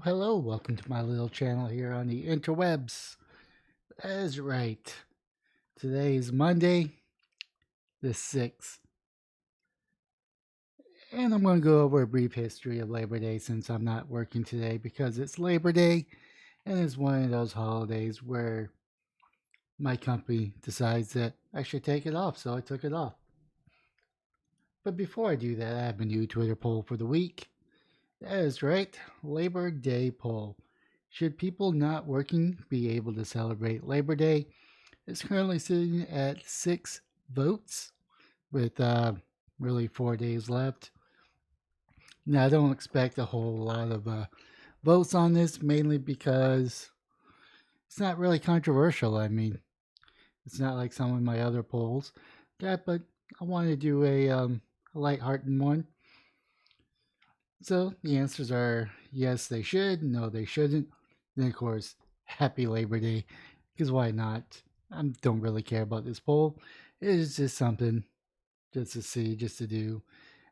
Hello, welcome to my little channel here on the interwebs. That is right. Today is Monday, the 6th, and I'm going to go over a brief history of Labor Day since I'm not working today because it's Labor Day and it's one of those holidays where my company decides that I should take it off, so I took it off. But before I do that, I have a new Twitter poll for the week. That is right, Labor Day poll. Should people not working be able to celebrate Labor Day? It's currently sitting at 6 votes with really 4 days left. Now, I don't expect a whole lot of votes on this, mainly because it's not really controversial. I mean, it's not like some of my other polls. Yeah, but I want to do a lighthearted one. So the answers are yes, they should, no, they shouldn't. Then, of course, happy Labor Day, because why not? I don't really care about this poll. It is just something just to see, just to do.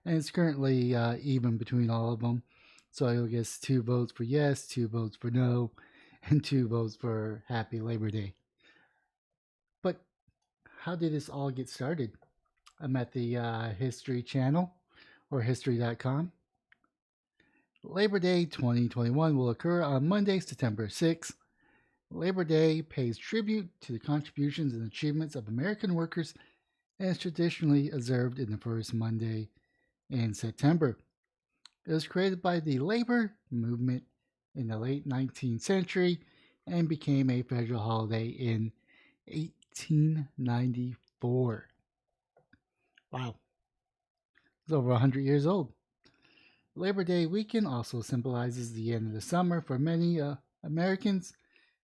And it's currently even between all of them. So I guess 2 votes for yes, 2 votes for no, and 2 votes for happy Labor Day. But how did this all get started? I'm at the History Channel or history.com. Labor Day 2021 will occur on Monday, September 6th. Labor Day pays tribute to the contributions and achievements of American workers and is traditionally observed in the first Monday in September. It was created by the labor movement in the late 19th century and became a federal holiday in 1894. Wow, it's over 100 years old. Labor Day weekend also symbolizes the end of the summer for many Americans.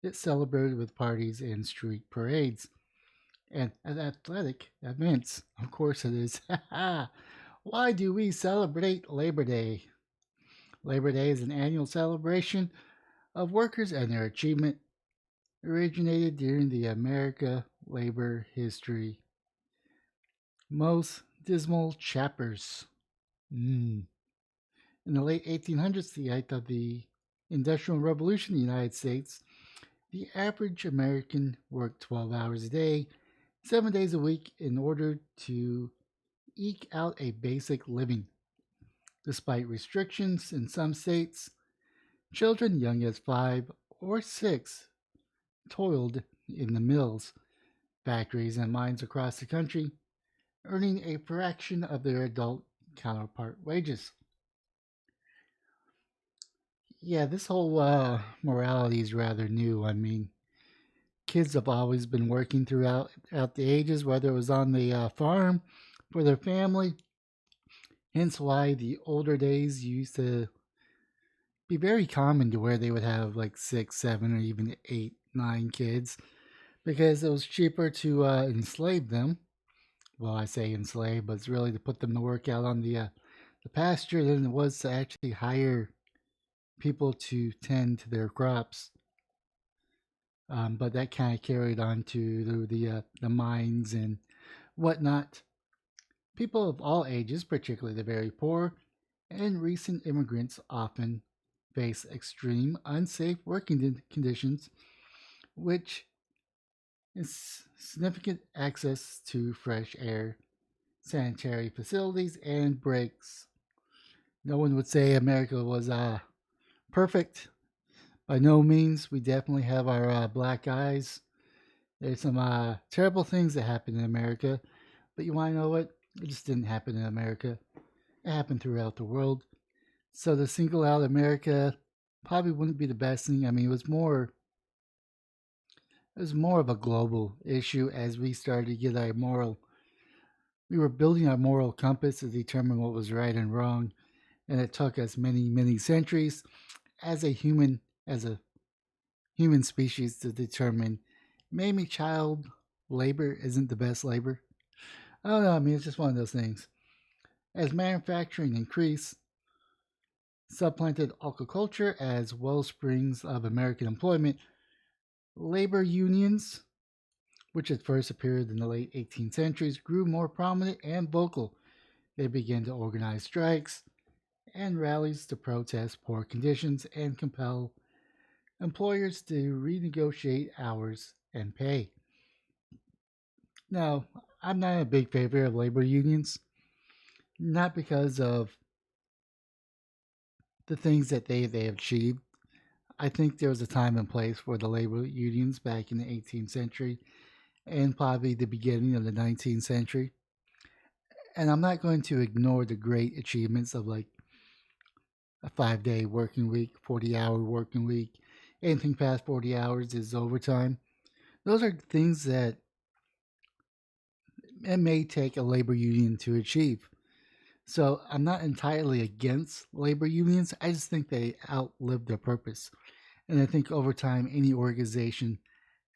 It's celebrated with parties and street parades and athletic events. Of course, it is. Why do we celebrate Labor Day? Labor Day is an annual celebration of workers and their achievement. Originated during the America labor history. Most dismal chapters. In the late 1800s, the height of the Industrial Revolution in the United States, the average American worked 12 hours a day, 7 days a week, in order to eke out a basic living. Despite restrictions in some states, children young as 5 or 6 toiled in the mills, factories, and mines across the country, earning a fraction of their adult counterpart wages. Yeah, this whole morality is rather new. I mean, kids have always been working throughout the ages, whether it was on the farm for their family. Hence why the older days used to be very common to where they would have like 6, 7, or even 8, 9 kids because it was cheaper to enslave them. Well, I say enslave, but it's really to put them to work out on the pasture than it was to actually hire people to tend to their crops. But that kind of carried on to the mines and whatnot. People of all ages, particularly the very poor and recent immigrants, often face extreme, unsafe working conditions, which is significant access to fresh air, sanitary facilities, and breaks. No one would say America was perfect. By no means. We definitely have our black eyes. There's some terrible things that happen in America, but you want to know what? It just didn't happen in America. It happened throughout the world. So to single out America probably wouldn't be the best thing. I mean, it was more of a global issue as we started to get our moral. We were building our moral compass to determine what was right and wrong, and it took us many, many centuries as a human species to determine maybe child labor isn't the best labor. I don't know. I mean, it's just one of those things. As manufacturing increased, supplanted agriculture as wellsprings of American employment, labor unions, which at first appeared in the late 18th centuries, grew more prominent and vocal. They began to organize strikes and rallies to protest poor conditions and compel employers to renegotiate hours and pay. Now, I'm not a big favorite of labor unions, not because of the things that they have achieved. I think there was a time and place for the labor unions back in the 18th century and probably the beginning of the 19th century. And I'm not going to ignore the great achievements of like a 5 day working week, 40-hour working week. Anything past 40 hours is overtime. Those are things that it may take a labor union to achieve. So I'm not entirely against labor unions. I just think they outlived their purpose. And I think over time, any organization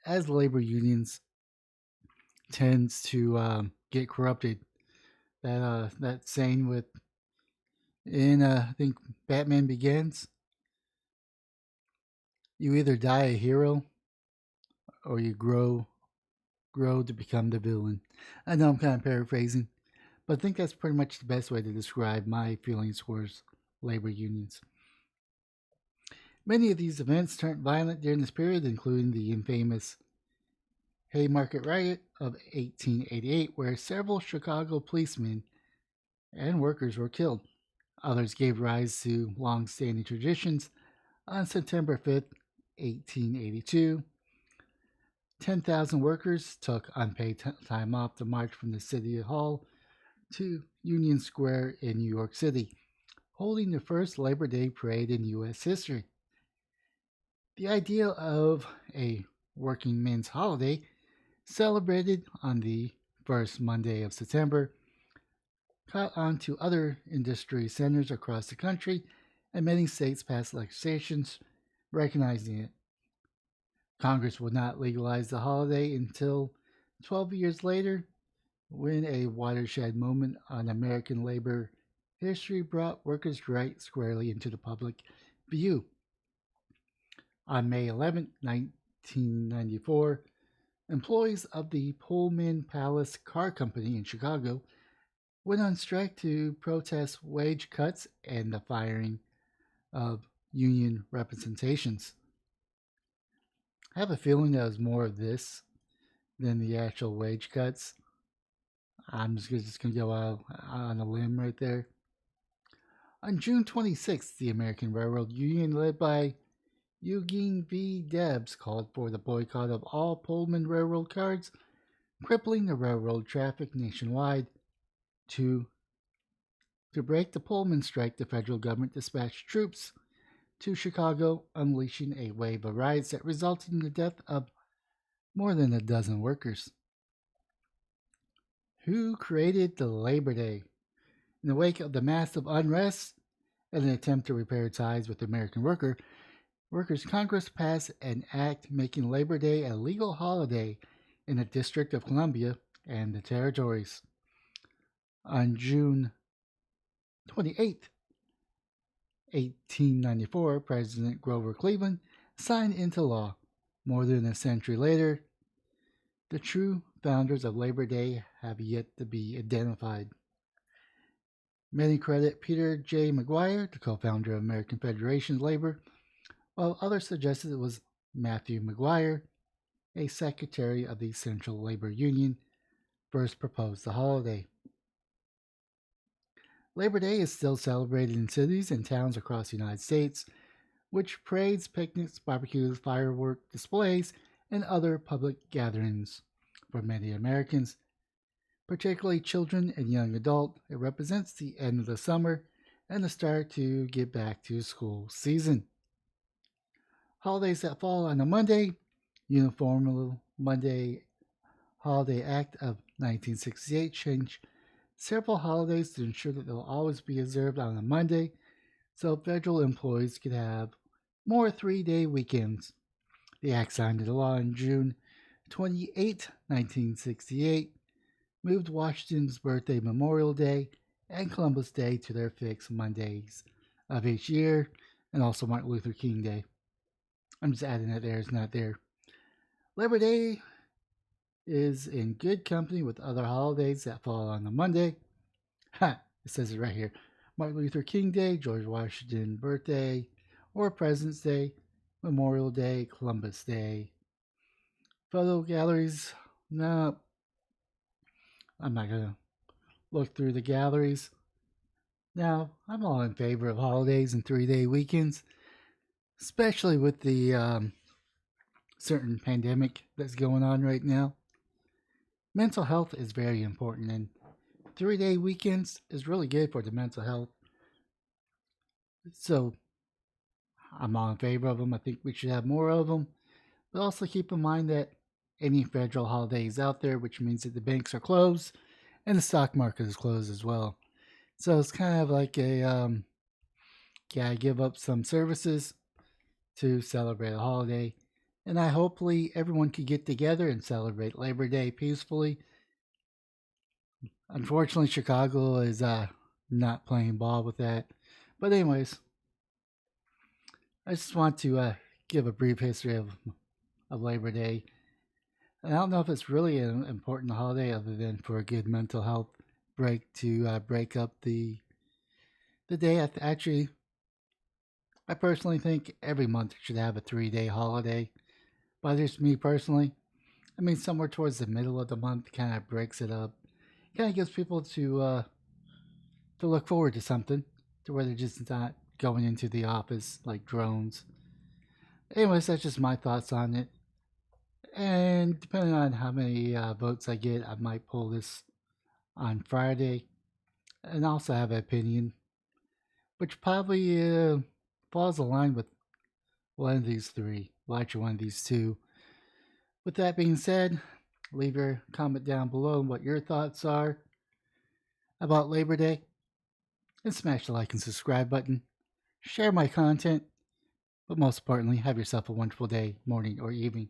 as labor unions tends to get corrupted. That saying with in I think Batman Begins, you either die a hero or you grow to become the villain. I know I'm kind of paraphrasing, but I think that's pretty much the best way to describe my feelings towards labor unions. Many of these events turned violent during this period, including the infamous Haymarket Riot of 1888, where several Chicago policemen and workers were killed. Others gave rise to long standing traditions. On September 5th, 1882, 10,000 workers took unpaid time off to march from the City Hall to Union Square in New York City, holding the first Labor Day parade in U.S. history. The idea of a working men's holiday celebrated on the first Monday of September caught on to other industry centers across the country, and many states passed legislations recognizing it. Congress would not legalize the holiday until 12 years later, when a watershed moment on American labor history brought workers' rights squarely into the public view. On May 11, 1994, employees of the Pullman Palace Car Company in Chicago went on strike to protest wage cuts and the firing of union representations. I have a feeling there was more of this than the actual wage cuts. I'm just going to go out on a limb right there. On June 26th, the American Railroad Union, led by Eugene V. Debs, called for the boycott of all Pullman Railroad cars, crippling the railroad traffic nationwide. To break the Pullman strike, the federal government dispatched troops to Chicago, unleashing a wave of riots that resulted in the death of more than a dozen workers. Who created the Labor Day? In the wake of the massive unrest and an attempt to repair ties with the American workers, Congress passed an act making Labor Day a legal holiday in the District of Columbia and the territories. On June 28, 1894, President Grover Cleveland signed into law. More than a century later, the true founders of Labor Day have yet to be identified. Many credit Peter J. McGuire, the co-founder of American Federation of Labor, while others suggested it was Matthew McGuire, a secretary of the Central Labor Union, first proposed the holiday. Labor Day is still celebrated in cities and towns across the United States, which parades, picnics, barbecues, firework displays, and other public gatherings. For many Americans, particularly children and young adults, it represents the end of the summer and the start to get back to school season. Holidays that fall on a Monday: Uniform Monday Holiday Act of 1968 changed several holidays to ensure that they'll always be observed on a Monday, so federal employees could have more 3 day weekends. The act, signed into law on June 28, 1968, moved Washington's birthday, Memorial Day, and Columbus Day to their fixed Mondays of each year, and also Martin Luther King Day. I'm just adding that there, it's not there. Labor Day is in good company with other holidays that fall on a Monday. Ha! It says it right here. Martin Luther King Day, George Washington birthday, or President's Day, Memorial Day, Columbus Day. Photo galleries, no, I'm not going to look through the galleries. Now, I'm all in favor of holidays and 3-day weekends, especially with the certain pandemic that's going on right now. Mental health is very important, and 3-day weekends is really good for the mental health. So, I'm all in favor of them. I think we should have more of them. But also keep in mind that any federal holiday is out there, which means that the banks are closed and the stock market is closed as well. So it's kind of like I give up some services to celebrate a holiday. And I hopefully everyone could get together and celebrate Labor Day peacefully. Unfortunately, Chicago is not playing ball with that. But anyways, I just want to give a brief history of Labor Day. And I don't know if it's really an important holiday other than for a good mental health break to break up the day. I personally think every month should have a 3-day holiday. But just me personally, I mean, somewhere towards the middle of the month kind of breaks it up. Kind of gives people to look forward to something, to where they're just not going into the office like drones. Anyways, that's just my thoughts on it. And depending on how many votes I get, I might pull this on Friday and also have an opinion, which probably falls aligned with one of these three, larger one of these two. With that being said, leave your comment down below on what your thoughts are about Labor Day, and smash the like and subscribe button. Share my content, but most importantly, have yourself a wonderful day, morning, or evening.